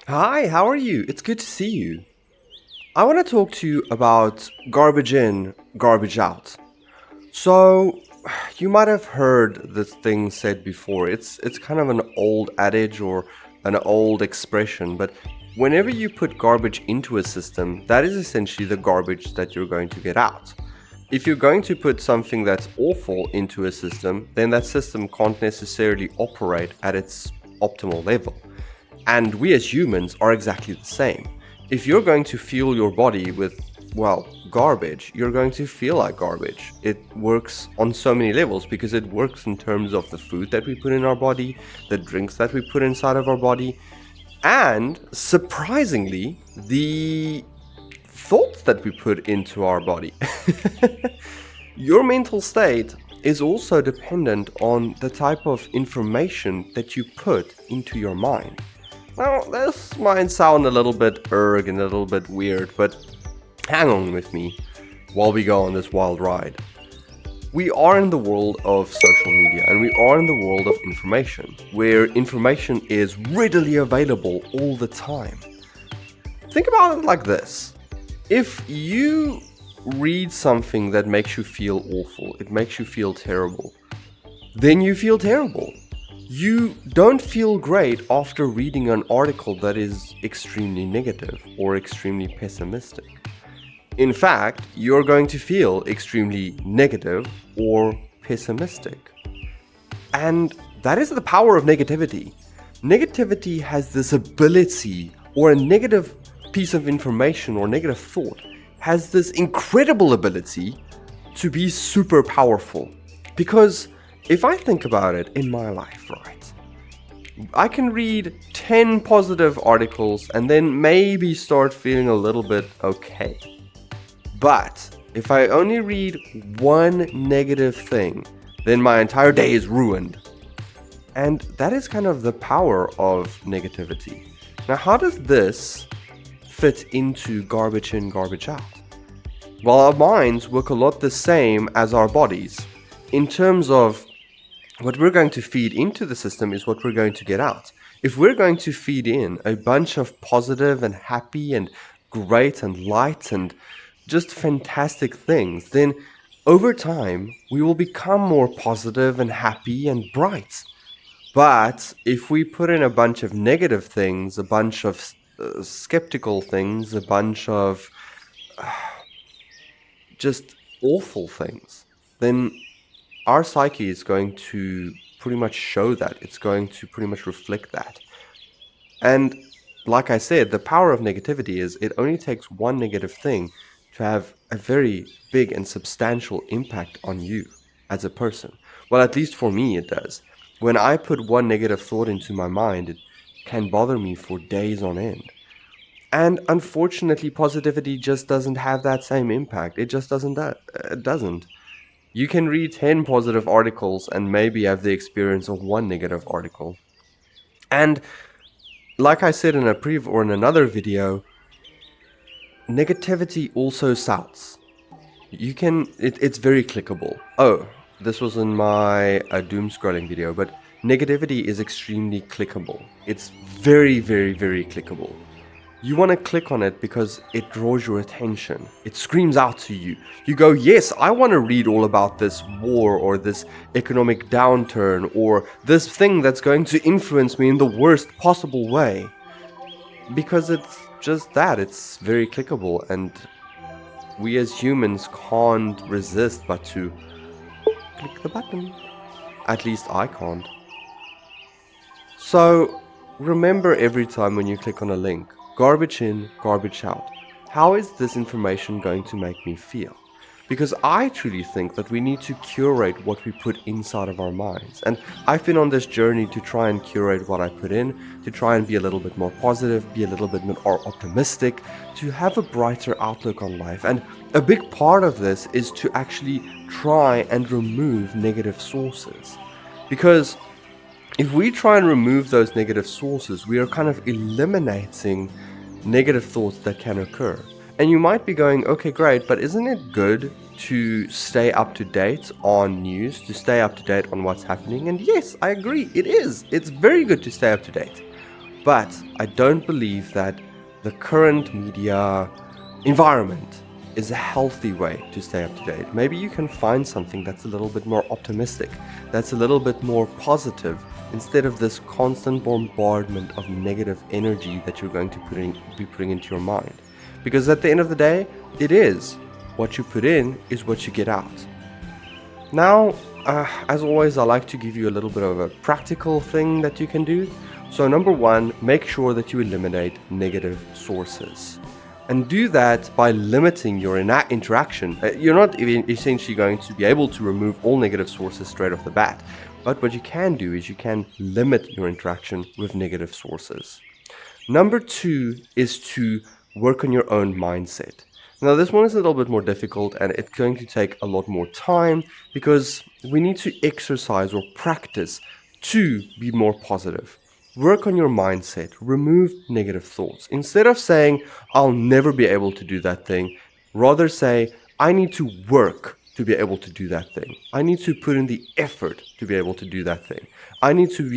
Hi, how are you? It's good to see you. I want to talk to you about garbage in, garbage out. So, you might have heard this thing said before. It's kind of an old adage or an old expression, but whenever you put garbage into a system, that is essentially the garbage that you're going to get out. If you're going to put something that's awful into a system, then that system can't necessarily operate at its optimal level. And we as humans are exactly the same. If you're going to fuel your body with, well, garbage, you're going to feel like garbage. It works on so many levels because it works in terms of the food that we put in our body, the drinks that we put inside of our body, and surprisingly, the thoughts that we put into our body. Your mental state is also dependent on the type of information that you put into your mind. Now, this might sound a little bit erg and a little bit weird, but hang on with me while we go on this wild ride. We are in the world of social media and we are in the world of information, where information is readily available all the time. Think about it like this. If you read something that makes you feel awful, it makes you feel terrible, then you feel terrible. You don't feel great after reading an article that is extremely negative or extremely pessimistic. In fact, you're going to feel extremely negative or pessimistic. And that is the power of negativity. Negativity has this ability, or a negative piece of information or negative thought has this incredible ability to be super powerful. Because if I think about it in my life, right, I can read 10 positive articles and then maybe start feeling a little bit okay. But if I only read one negative thing, then my entire day is ruined. And that is kind of the power of negativity. Now, how does this fit into garbage in, garbage out? Well, our minds work a lot the same as our bodies. In terms of what we're going to feed into the system is what we're going to get out. If we're going to feed in a bunch of positive and happy and great and light and just fantastic things, then over time we will become more positive and happy and bright. But if we put in a bunch of negative things, a bunch of skeptical things, a bunch of just awful things, then our psyche is going to pretty much show that. It's going to pretty much reflect that. And like I said, the power of negativity is it only takes one negative thing to have a very big and substantial impact on you as a person. Well, at least for me, it does. When I put one negative thought into my mind, it can bother me for days on end. And unfortunately, positivity just doesn't have that same impact. It just it doesn't. You can read 10 positive articles and maybe have the experience of one negative article. And like I said in a or in another video, negativity also sells. It's very clickable. Oh, this was in my doom scrolling video, but negativity is extremely clickable. It's very, very, very clickable. You want to click on it because it draws your attention. It screams out to you. You go, yes, I want to read all about this war or this economic downturn or this thing that's going to influence me in the worst possible way. Because it's just that. It's very clickable, and we as humans can't resist but to click the button. At least I can't. So remember, every time when you click on a link, garbage in, garbage out. How is this information going to make me feel? Because I truly think that we need to curate what we put inside of our minds. And I've been on this journey to try and curate what I put in, to try and be a little bit more positive, be a little bit more optimistic, to have a brighter outlook on life. And a big part of this is to actually try and remove negative sources. Because if we try and remove those negative sources, we are kind of eliminating negative thoughts that can occur. And you might be going, okay, great, but isn't it good to stay up to date on news, to stay up to date on what's happening? And yes, I agree, it is. It's very good to stay up to date. But I don't believe that the current media environment is a healthy way to stay up to date. Maybe you can find something that's a little bit more optimistic, that's a little bit more positive, instead of this constant bombardment of negative energy that you're going to be putting into your mind. Because at the end of the day, it is what you put in is what you get out. Now, as always, I like to give you a little bit of a practical thing that you can do. So number one, make sure that you eliminate negative sources. And do that by limiting your interaction. You're not even essentially going to be able to remove all negative sources straight off the bat. But what you can do is you can limit your interaction with negative sources. Number two is to work on your own mindset. Now, this one is a little bit more difficult and it's going to take a lot more time because we need to exercise or practice to be more positive. Work on your mindset, remove negative thoughts. Instead of saying, I'll never be able to do that thing, rather say, I need to work to be able to do that thing. I need to put in the effort to be able to do that thing. I need to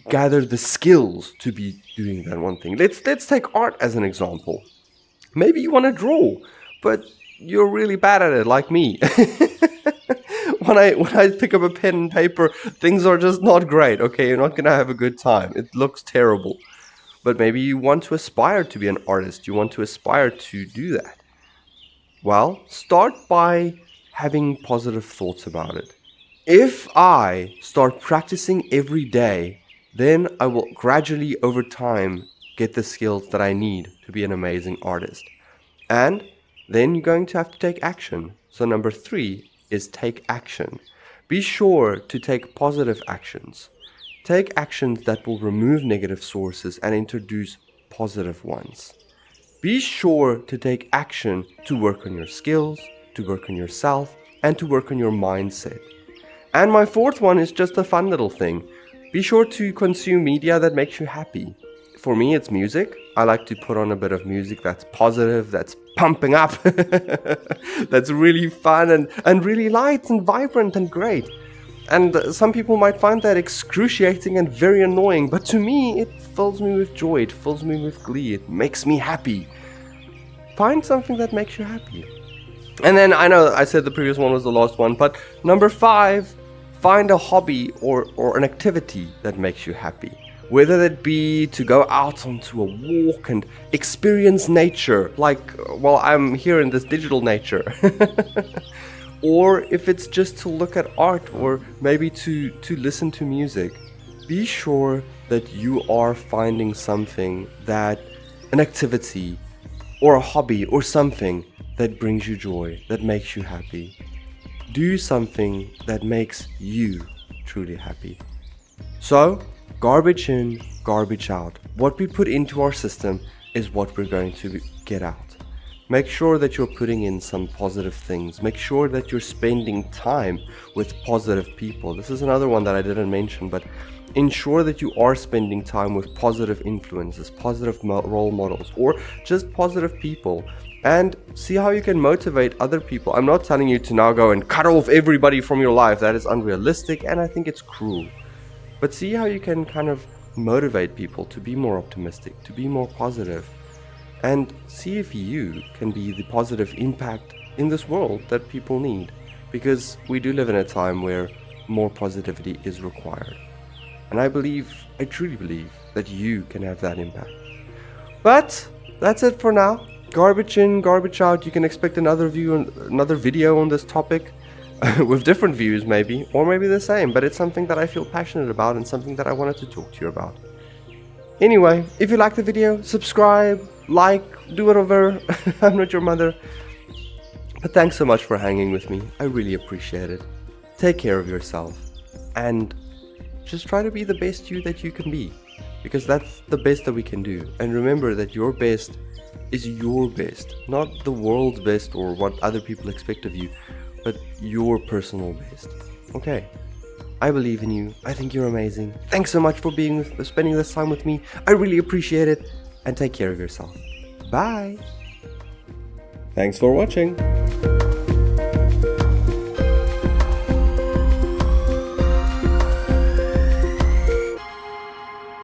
gather the skills to be doing that one thing. Let's take art as an example. Maybe you want to draw, but you're really bad at it, like me. When I pick up a pen and paper, things are just not great. Okay, you're not gonna have a good time. It looks terrible. But maybe you want to aspire to be an artist. You want to aspire to do that. Well, start by having positive thoughts about it. If I start practicing every day, then I will gradually over time get the skills that I need to be an amazing artist. And then you're going to have to take action. So number three is take action. Be sure to take positive actions. Take actions that will remove negative sources and introduce positive ones. Be sure to take action to work on your skills, to work on yourself, and to work on your mindset. And my fourth one is just a fun little thing. Be sure to consume media that makes you happy. For me, it's music. I like to put on a bit of music that's positive, that's pumping up, that's really fun and really light and vibrant and great. And some people might find that excruciating and very annoying, but to me, it fills me with joy, it fills me with glee, it makes me happy. Find something that makes you happy. And then I know I said the previous one was the last one, but number 5, find a hobby or an activity that makes you happy. Whether it be to go out onto a walk and experience nature, like, well, I'm here in this digital nature. Or if it's just to look at art or maybe to listen to music. Be sure that you are finding something an activity or a hobby or something that brings you joy, that makes you happy. Do something that makes you truly happy. So, garbage in, garbage out. What we put into our system is what we're going to get out. Make sure that you're putting in some positive things. Make sure that you're spending time with positive people. This is another one that I didn't mention, but ensure that you are spending time with positive influences, positive role models, or just positive people. And see how you can motivate other people. I'm not telling you to now go and cut off everybody from your life. That is unrealistic and I think it's cruel. But see how you can kind of motivate people to be more optimistic, to be more positive, and see if you can be the positive impact in this world that people need. Because we do live in a time where more positivity is required. And I truly believe that you can have that impact. But that's it for now. Garbage in, garbage out. You can expect another video on this topic. With different views maybe, or maybe the same, but it's something that I feel passionate about and something that I wanted to talk to you about. Anyway, if you like the video, subscribe, like, do whatever. I'm not your mother. But thanks so much for hanging with me. I really appreciate it. Take care of yourself and just try to be the best you that you can be, because that's the best that we can do. And remember that your best is your best, not the world's best or what other people expect of you, but your personal best. Okay, I believe in you. I think you're amazing. Thanks so much for spending this time with me. I really appreciate it. And take care of yourself. Bye. Thanks for watching.